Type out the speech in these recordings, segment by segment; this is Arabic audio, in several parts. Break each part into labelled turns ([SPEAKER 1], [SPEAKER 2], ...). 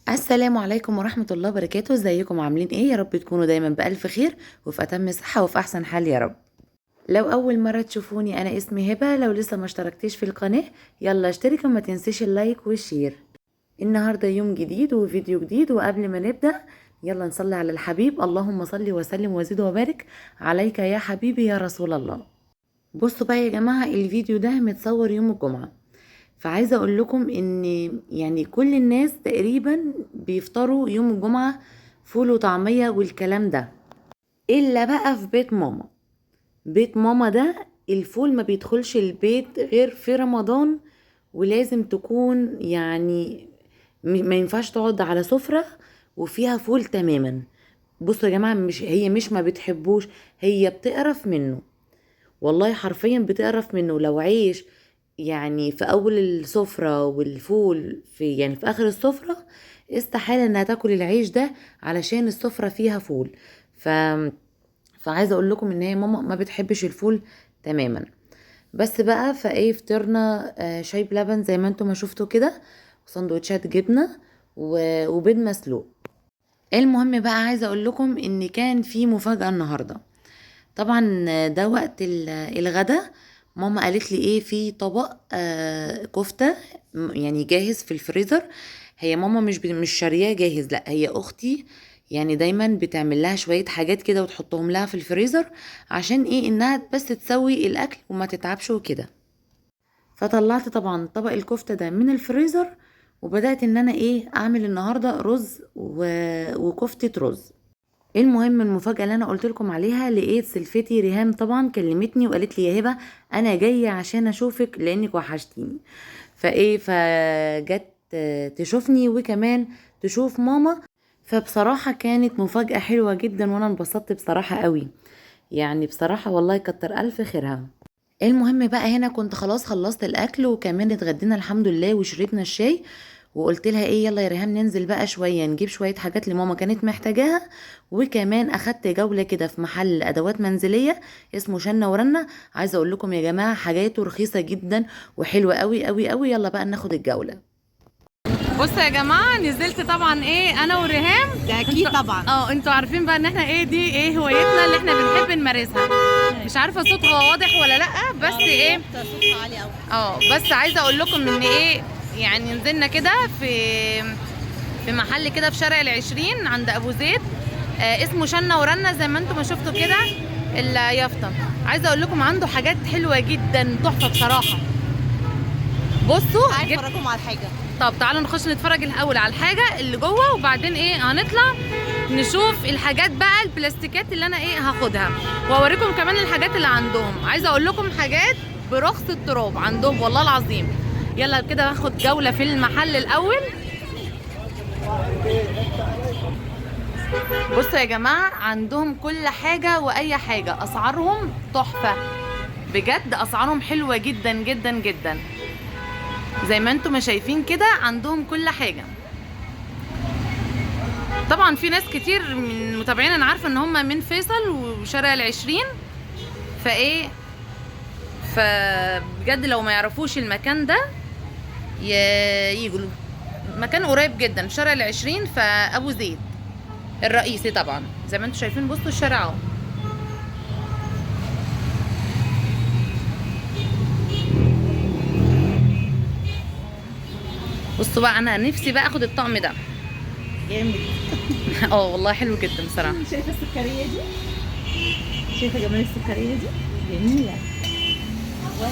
[SPEAKER 1] السلام عليكم ورحمة الله وبركاته. ازيكم عاملين ايه؟ يا رب تكونوا دايما بألف خير وفي أتم صحة وفي أحسن حال يا رب. لو أول مرة تشوفوني أنا اسمي هبة. لو لسه ما اشتركتيش في القناة يلا اشترك وما تنسيش اللايك والشير. النهاردة يوم جديد وفيديو جديد، وقبل ما نبدأ يلا نصلي على الحبيب. اللهم صل وسلم وزد وبارك عليك يا حبيبي يا رسول الله. بصوا بقى يا جماعة، الفيديو ده متصور يوم الجمعة، فعايزة اقول لكم ان يعني كل الناس تقريبا بيفطروا يوم الجمعة فول وطعمية والكلام ده، الا بقى في بيت ماما. بيت ماما ده الفول ما بيدخلش البيت غير في رمضان، ولازم تكون يعني ما ينفعش تقعد على سفرة وفيها فول تماما. بصوا يا جماعة، مش ما بتحبوش، هي بتقرف منه. والله حرفيا بتقرف منه. لو عيش يعني في اول السفرة والفول في اخر السفرة، استحالة انها تاكل العيش ده علشان السفرة فيها فول. ف فعايزة اقول لكم ان هي ماما ما بتحبش الفول تماما. بس بقى فايه فطرنا شاي بلبن زي ما انتم ما شفتوا كده، وسندوتشات جبنة وبيض مسلوق. المهم بقى عايزة اقول لكم ان كان في مفاجأة النهاردة. طبعا ده وقت الغدا. ماما قالت لي ايه، في طبق كفتة يعني جاهز في الفريزر. هي ماما مش شارياه جاهز، لا هي اختي يعني دايما بتعمل لها شوية حاجات كده وتحطهم لها في الفريزر، عشان ايه؟ انها بس تسوي الاكل وما تتعبش وكده. فطلعت طبعا طبق الكفتة ده من الفريزر، وبدأت ان انا ايه اعمل النهاردة رز وكفتة رز. المهم المفاجأة اللي انا قلت لكم عليها، لقيت سلفتي ريهام طبعا كلمتني وقالت لي يا هبة انا جاية عشان اشوفك لانك وحشتيني. فجت تشوفني وكمان تشوف ماما. فبصراحة كانت مفاجأة حلوة جدا وانا انبسطت بصراحة قوي. يعني بصراحة والله كتر الف خيرها. المهم بقى هنا كنت خلاص خلصت الاكل، وكمان اتغدينا الحمد لله وشربنا الشاي. وقلت لها ايه، يلا يا ريهام ننزل بقى شويه نجيب شويه حاجات لماما كانت محتاجاها. وكمان اخدت جوله كده في محل ادوات منزليه اسمه شنة ورنة. عايزه اقول لكم يا جماعه حاجاته رخيصه جدا وحلوه قوي قوي قوي. يلا بقى ناخد الجوله.
[SPEAKER 2] بصوا يا جماعه، نزلت طبعا ايه انا وريهام.
[SPEAKER 3] ده اكيد طبعا.
[SPEAKER 2] انتوا عارفين بقى ان احنا ايه دي ايه هوايتنا اللي احنا بنحب نمارسها. مش عارفه صوتها واضح ولا لا، بس ايه
[SPEAKER 3] صوتها عالي قوي.
[SPEAKER 2] بس عايزه اقول لكم ان ايه، يعني نزلنا كده في محل كده في شارع العشرين عند ابو زيد. اسمه شنة ورنة زي ما انتم ما شفتوا كده اليافطه. عايزه اقول لكم عنده حاجات حلوه جدا تحفه بصراحه. بصوا
[SPEAKER 3] عايز افرجكم على حاجه.
[SPEAKER 2] طب تعالوا نخش نتفرج الاول على الحاجه اللي جوه، وبعدين ايه هنطلع نشوف الحاجات بقى البلاستيكات اللي انا ايه هاخدها، واوريكم كمان الحاجات اللي عندهم. عايزه اقول لكم حاجات برخص التراب عندهم والله العظيم. يلا كده هاخد جوله في المحل الاول. بصوا يا جماعه، عندهم كل حاجه واي حاجه، اسعارهم تحفه بجد، اسعارهم حلوه جدا جدا جدا. زي ما انتم ما شايفين كده عندهم كل حاجة. طبعا في ناس كتير من متابعين انا عارفة ان هم من فيصل وشارع العشرين، فايه فبجد لو ما يعرفوش المكان ده ييجوا. مكان قريب جدا في شارع العشرين في ابو زيد الرئيسي. طبعا زي ما انتم شايفين بصوا الشارع اهو. بصوا بقى، انا نفسي بقى اخد الطقم ده
[SPEAKER 3] جامد.
[SPEAKER 2] والله حلو جدا بصراحه.
[SPEAKER 3] شايفه السكريه دي؟ شايفه جمال السكريه دي؟ جميله. واو.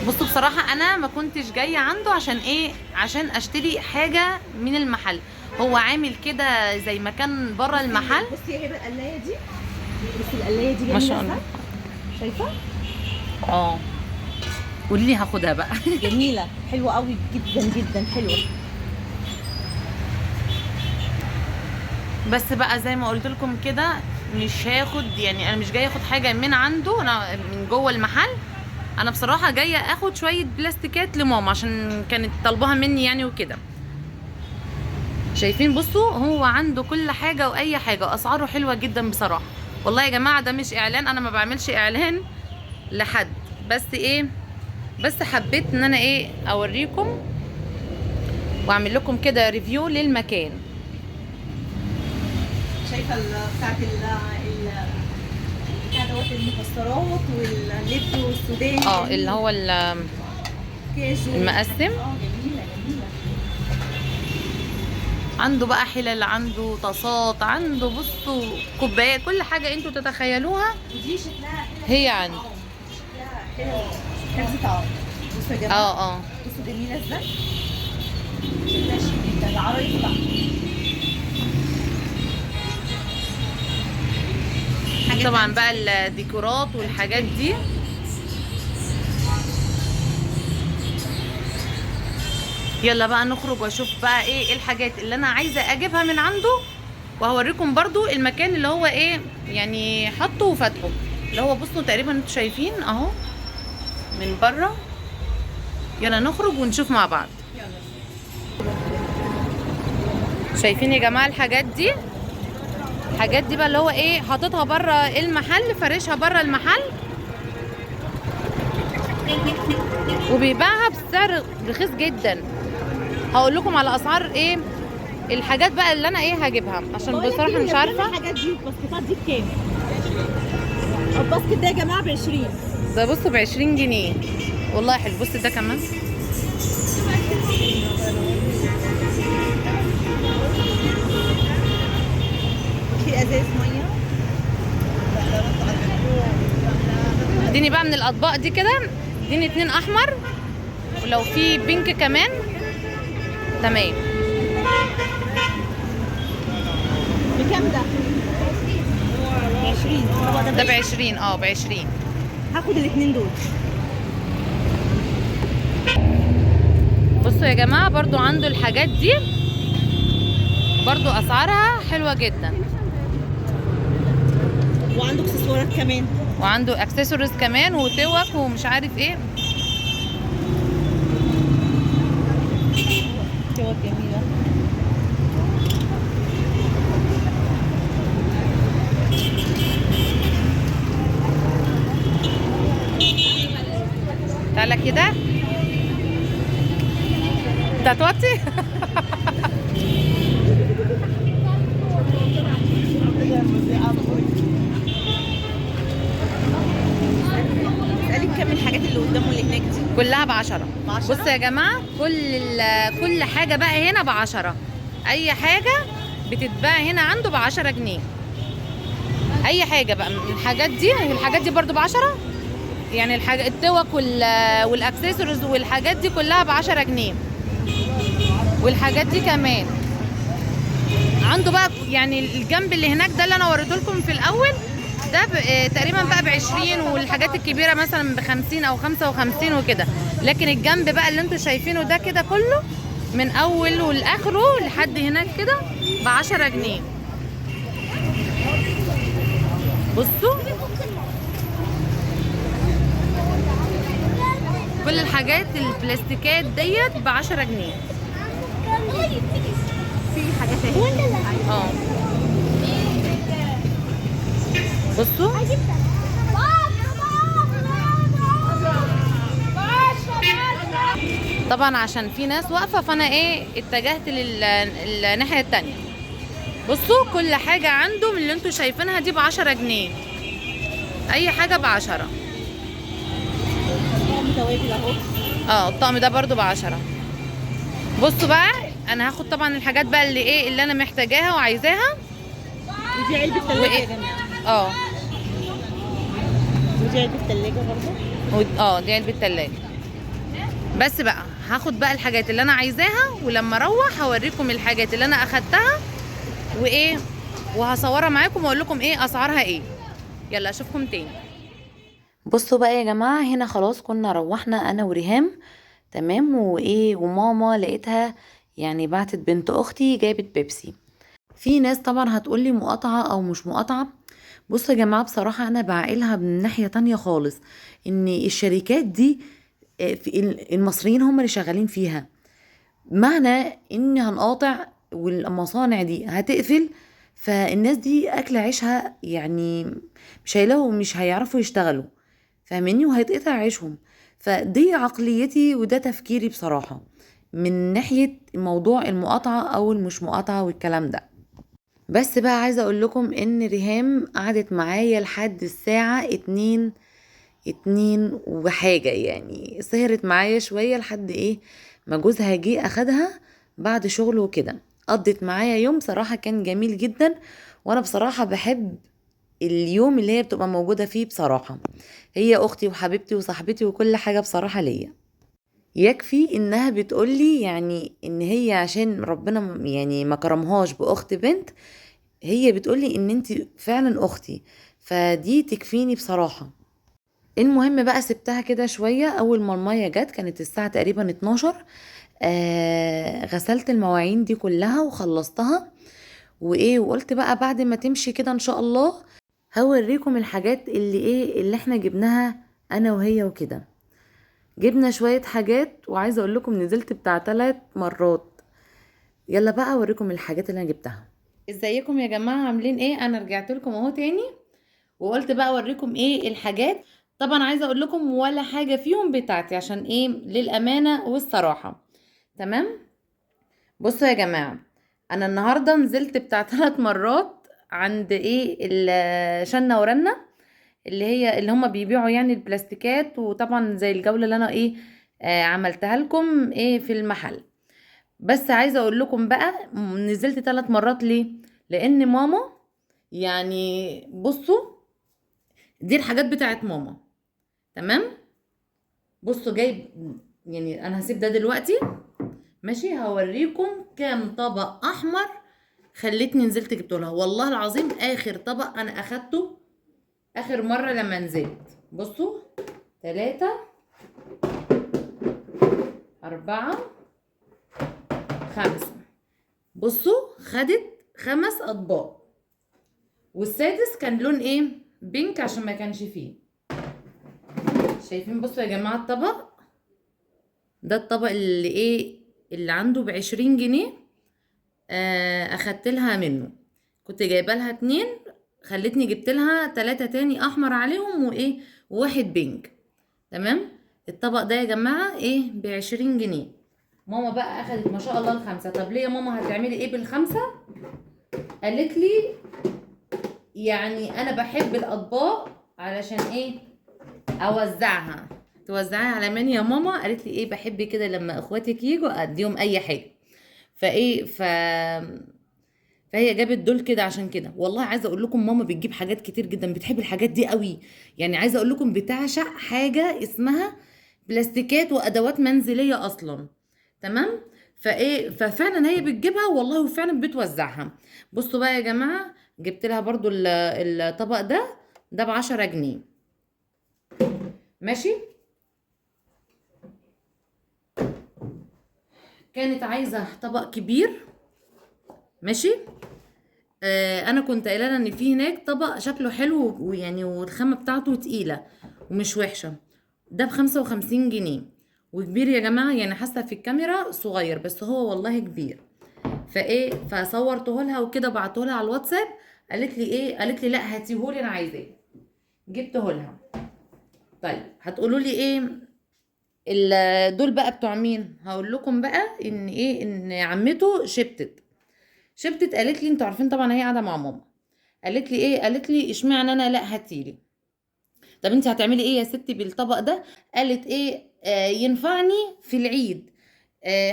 [SPEAKER 2] بصوا بصراحه انا ما كنتش جايه عنده عشان ايه، عشان اشتري حاجه من المحل. هو عامل كده زي مكان بره المحل.
[SPEAKER 3] بصي يا هبه القلايه دي، بصي القلايه دي جميله.
[SPEAKER 2] ما شاء الله.
[SPEAKER 3] شايفه؟
[SPEAKER 2] قولي لي هاخدها بقى.
[SPEAKER 3] جميله، حلوه قوي جدا جدا، حلوه.
[SPEAKER 2] بس بقى زي ما قلت لكم كده، مش هاخد، يعني انا مش جايه اخد حاجه من عنده، انا من جوه المحل. انا بصراحه جايه اخد شويه بلاستيكات لماما عشان كانت طالباها مني يعني وكده. شايفين بصوا، هو عنده كل حاجه واي حاجه، اسعاره حلوه جدا بصراحه. والله يا جماعه ده مش اعلان، انا ما بعملش اعلان لحد، بس ايه، بس حبيت ان انا ايه اوريكم واعمل لكم كده ريفيو للمكان.
[SPEAKER 3] شايفه بتاعت بتاع دوت المكسرات واللب والسوداني.
[SPEAKER 2] اللي هو
[SPEAKER 3] كاجو
[SPEAKER 2] المقسم.
[SPEAKER 3] جميله جميله.
[SPEAKER 2] عنده بقى حلل، عنده طاسات، عنده بصوا كوبايات، كل حاجه انتوا تتخيلوها
[SPEAKER 3] ودي شكلها
[SPEAKER 2] هي عنده.
[SPEAKER 3] شكلها حلو كذا طعم. بصوا يا جماعه، بصوا جميله ازاي، شكلها شيك جدا، العرايس بقى
[SPEAKER 2] طبعا بقى الديكورات والحاجات دي. يلا بقى نخرج واشوف بقى ايه الحاجات اللي انا عايزه اجيبها من عنده، وهوريكم برضو المكان اللي هو ايه يعني حطه وفتحه، اللي هو بصوا تقريبا انتوا شايفين اهو من بره. يلا نخرج ونشوف مع بعض. شايفين يا جماعه الحاجات دي؟ الحاجات دي بقى اللي هو ايه حاططها بره المحل، فارشها بره المحل، وبيبيعها بسعر رخيص جدا. هقول لكم على اسعار ايه الحاجات بقى اللي انا ايه هجيبها، عشان بصراحه مش عارفه.
[SPEAKER 3] الحاجات دي الباسكتات دي بكام؟ الباسكت ده يا جماعه ب20.
[SPEAKER 2] ده بصوا ب20 جنيه والله حلو. بص ده كمان
[SPEAKER 3] في ازاز ميه.
[SPEAKER 2] اديني بقى من الاطباق دي كده، اديني 2 احمر، ولو في بينك كمان تمام.
[SPEAKER 3] بكام ده؟ ب20.
[SPEAKER 2] ده ب20 ب20.
[SPEAKER 3] هاخد الاثنين دول.
[SPEAKER 2] بصوا يا جماعه برضو عنده الحاجات دي برضو اسعارها حلوه جدا،
[SPEAKER 3] وعنده اكسسوارات كمان،
[SPEAKER 2] وعنده اكسسوارز كمان وتوك ومش عارف ايه.
[SPEAKER 3] توك جميله.
[SPEAKER 2] تعالى كده انت هتوطي.
[SPEAKER 3] اسالك كام الحاجات اللي قدامه اللي هناك دي؟
[SPEAKER 2] كلها ب10.
[SPEAKER 3] ب10.
[SPEAKER 2] بصوا يا جماعه كل حاجه بقى هنا ب10. اي حاجه بتتباع هنا عنده ب10 جنيه. اي حاجه بقى من الحاجات دي برضو ب10. يعني التوك والاكسسوارز والحاجات دي كلها ب10 جنيه، والحاجات دي كمان عنده بقى. يعني الجنب اللي هناك ده اللي انا وريته لكم في الاول ده تقريبا بقى ب20، والحاجات الكبيره مثلا ب50 او 55 وكده. لكن الجنب بقى اللي انتوا شايفينه ده كده كله من اوله لاخره لحد هناك كده ب10 جنيه. بصوا كل الحاجات البلاستيكات ديت ب10 جنيه.
[SPEAKER 3] في حاجات اهي.
[SPEAKER 2] بصوا طبعا عشان في ناس واقفه فانا ايه اتجهت للناحيه التانية. بصوا كل حاجه عنده من اللي انتوا شايفينها دي ب10 جنيه. اي حاجه ب10.
[SPEAKER 3] توابل اهو.
[SPEAKER 2] الطقم ده برضو ب10. بصوا بقى انا هاخد طبعا الحاجات بقى اللي انا محتاجاها وعايزاها.
[SPEAKER 3] ودي علبه ثلاجه يا جماعه. ودي علبه ثلاجه برضه.
[SPEAKER 2] دي علبه ثلاجه. بس بقى هاخد بقى الحاجات اللي انا عايزاها، ولما اروح هوريكم الحاجات اللي انا اخدتها وايه، وهصورها معاكم واقول لكم ايه اسعارها ايه. يلا اشوفكم تاني.
[SPEAKER 1] بصوا بقى يا جماعة، هنا خلاص كنا روحنا انا وريهام تمام، وايه وماما لقيتها يعني بعتت بنت اختي جابت بيبسي. في ناس طبعا هتقولي مقاطعة او مش مقاطعة. بصوا يا جماعة بصراحة انا بعقلها من ناحية تانية خالص، ان الشركات دي المصريين هم اللي شغالين فيها. معنى ان هنقاطع والمصانع دي هتقفل، فالناس دي اكل عيشها يعني مش هيعرفوا يشتغلوا، فاهميني، وهيتقطع عيشهم. فدي عقليتي وده تفكيري بصراحة. من ناحية موضوع المقاطعة او المش مقاطعة والكلام ده. بس بقى عايزة اقول لكم ان ريهام قعدت معايا لحد الساعة 2 وحاجة، يعني سهرت معايا شوية لحد ايه ما جوزها جه اخدها بعد شغله وكده. قضت معايا يوم صراحة كان جميل جدا، وانا بصراحة بحب اليوم اللي هي بتبقى موجودة فيه بصراحة. هي اختي وحبيبتي وصاحبتي وكل حاجة بصراحة ليا. يكفي انها بتقولي يعني ان هي عشان ربنا يعني ما كرمهاش باخت بنت، هي بتقولي ان انت فعلا اختي، فدي تكفيني بصراحة. المهم بقى سبتها كده شوية. اول ما المية جت كانت الساعة تقريبا 12، غسلت المواعين دي كلها وخلصتها وايه، وقلت بقى بعد ما تمشي كده ان شاء الله هوريكم الحاجات اللي ايه اللي احنا جبناها انا وهي وكده. جبنا شوية حاجات، وعايزة اقول لكم نزلت بتاع 3 مرات. يلا بقى اوريكم الحاجات اللي انا جبتها. ازيكم يا جماعة عاملين ايه؟ انا رجعت لكم اهو تاني، وقلت بقى اوريكم ايه الحاجات. طبعا عايزة اقول لكم ولا حاجة فيهم بتاعتي عشان ايه للامانة والصراحة. تمام. بصوا يا جماعة، انا النهاردة نزلت بتاع 3 مرات عند ايه شنة ورنة، اللي هما بيبيعوا يعني البلاستيكات، وطبعا زي الجولة اللي انا ايه عملتها لكم ايه في المحل. بس عايزة اقول لكم بقى نزلت 3 مرات ليه؟ لان ماما يعني بصوا دي الحاجات بتاعت ماما. تمام. بصوا جايب، يعني انا هسيب ده دلوقتي ماشي. هوريكم كام طبق احمر خلتني نزلت جبته لها. والله العظيم اخر طبق انا اخدته اخر مرة لما نزلت، بصوا 3 4 5. بصوا خدت 5 اطباق، والسادس كان لون ايه بينك عشان ما كانش فيه. شايفين؟ بصوا يا جماعة الطبق ده، الطبق اللي ايه اللي عنده ب20 جنيه. اخدت لها منه، كنت جايبه لها 2، خلتني جبت لها 3 تاني احمر عليهم وايه وواحد بينك. تمام. الطبق ده يا جماعة ايه ب20 جنيه. ماما بقى اخدت ما شاء الله ال5. طب ليه يا ماما هتعملي ايه ب5؟ قالت لي يعني انا بحب الاطباق علشان ايه اوزعها. توزعيها على مين يا ماما؟ قالت لي ايه بحب كده لما اخواتك يجوا اديهم اي حاجه. فايه فهي جابت دول كده عشان كده. والله عايزه اقول لكم ماما بتجيب حاجات كتير جدا، بتحب الحاجات دي قوي. يعني عايزه اقول لكم بتعشق حاجه اسمها بلاستيكات وادوات منزليه اصلا. تمام. ففعلا هي بتجيبها والله، وفعلا بتوزعها. بصوا بقى يا جماعه، جبت لها برضو الطبق ده ب10 جنيه. ماشي. كانت عايزه طبق كبير. ماشي. انا كنت قايله لها ان في هناك طبق شكله حلو ويعني والخامه بتاعته تقيله ومش وحشه. ده ب55 جنيه وكبير يا جماعه، يعني حاسه في الكاميرا صغير بس هو والله كبير. فصورته لها وكده بعته لها على الواتساب. قالت لي لا هاتيهولي انا عايزاه. جبته لها. طيب هتقولوا لي ايه دول بقى بتوع مين؟ هقول لكم بقى ان ايه ان عمته شبتت قالت لي انتوا عارفين طبعا هي قاعده مع ماما. قالت لي اشمعنى انا؟ لا هاتيلي. طب انت هتعملي ايه يا ستي بالطبق ده؟ قالت ايه ينفعني في العيد،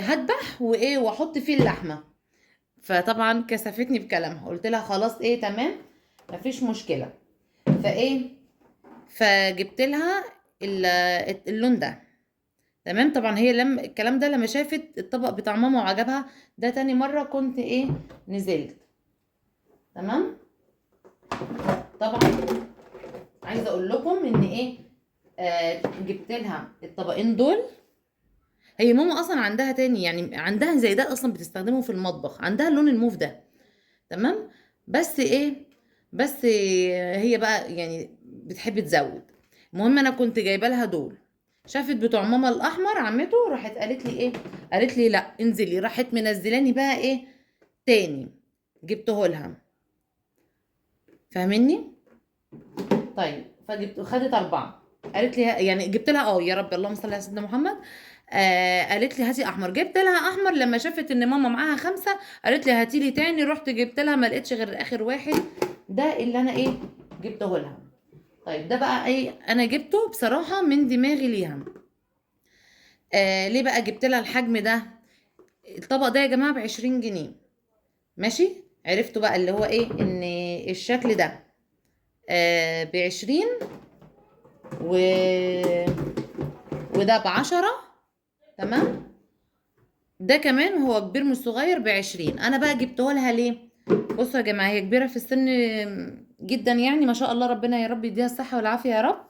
[SPEAKER 1] هذبح وايه واحط فيه اللحمه. فطبعا كسفتني بكلامها، قلت لها خلاص ايه تمام مفيش مشكله. فايه فجبت لها اللون ده. تمام. طبعا هي الكلام ده لما شافت الطبق بتاع ماما وعجبها. ده تاني مره كنت ايه نزلت. تمام. طبعا عايزه اقول لكم ان ايه جبت لها الطبقين دول. هي ماما اصلا عندها تاني، يعني عندها زي ده اصلا بتستخدمه في المطبخ، عندها اللون الموف ده. تمام. بس ايه بس هي بقى يعني بتحب تزود. المهم انا كنت جايبه لها دول، شافت بتوع ماما الاحمر عمته راحت قالت لي لا انزلي. راحت منزلاني بقى ايه تاني جبته لها. فاهميني؟ طيب خدت 4. قالت لي يعني جبت لها يا رب اللهم صل على سيدنا محمد. قالت لي هاتي احمر، جبت لها احمر. لما شافت ان ماما معاها 5 قالت لي هاتي لي تاني، رحت جبت لها ما لقيتش غير اخر واحد ده اللي انا ايه جبته لها. طيب ده بقى ايه انا جبته بصراحه من دماغي ليها. ليه بقى جبت لها الحجم ده؟ الطبق ده يا جماعه ب20 جنيه، ماشي. عرفتوا بقى اللي هو ايه ان الشكل ده ب20 و... وده ب10، تمام. ده كمان هو كبير مش صغير ب20. انا بقى جبته لها ليه؟ بصوا يا جماعه هي كبيره في السن جدا يعني ما شاء الله، ربنا يا رب يديها الصحه والعافيه يا رب،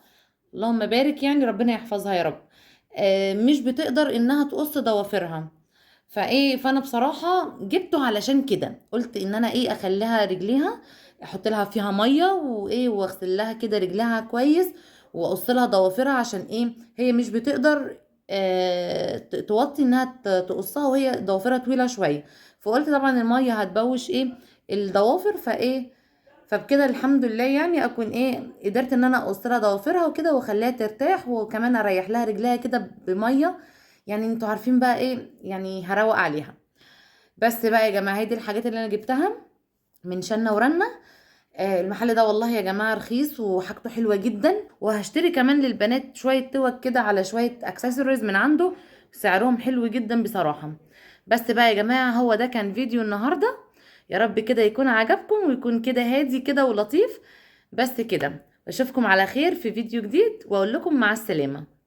[SPEAKER 1] اللهم بارك، يعني ربنا يحفظها يا رب. مش بتقدر انها تقص ضوافرها، فانا بصراحه جبته علشان كده، قلت ان انا اخليها رجليها احط لها فيها ميه واغسل لها كده رجلها كويس واقص لها ضوافرها، عشان هي مش بتقدر توطي انها تقصها وهي ضوافرها طويله شويه. فقلت طبعا الميه هتبوش الضوافر، فبكده الحمد لله يعني اكون قدرت ان انا اقص لها ضوافرها وكده واخليها ترتاح، وكمان اريح لها رجلها كده بميه. يعني انتوا عارفين بقى يعني هروق عليها. بس بقى يا جماعه هي دي الحاجات اللي انا جبتها من شنة ورنة. المحل ده والله يا جماعه رخيص وحاجته حلوه جدا، وهشتري كمان للبنات شويه توك كده على شويه اكسسوارز من عنده، سعرهم حلو جدا بصراحه. بس بقى يا جماعه هو ده كان فيديو النهارده، يا رب كده يكون عجبكم ويكون كده هادي كده ولطيف. بس كده، بشوفكم على خير في فيديو جديد واقول لكم مع السلامه.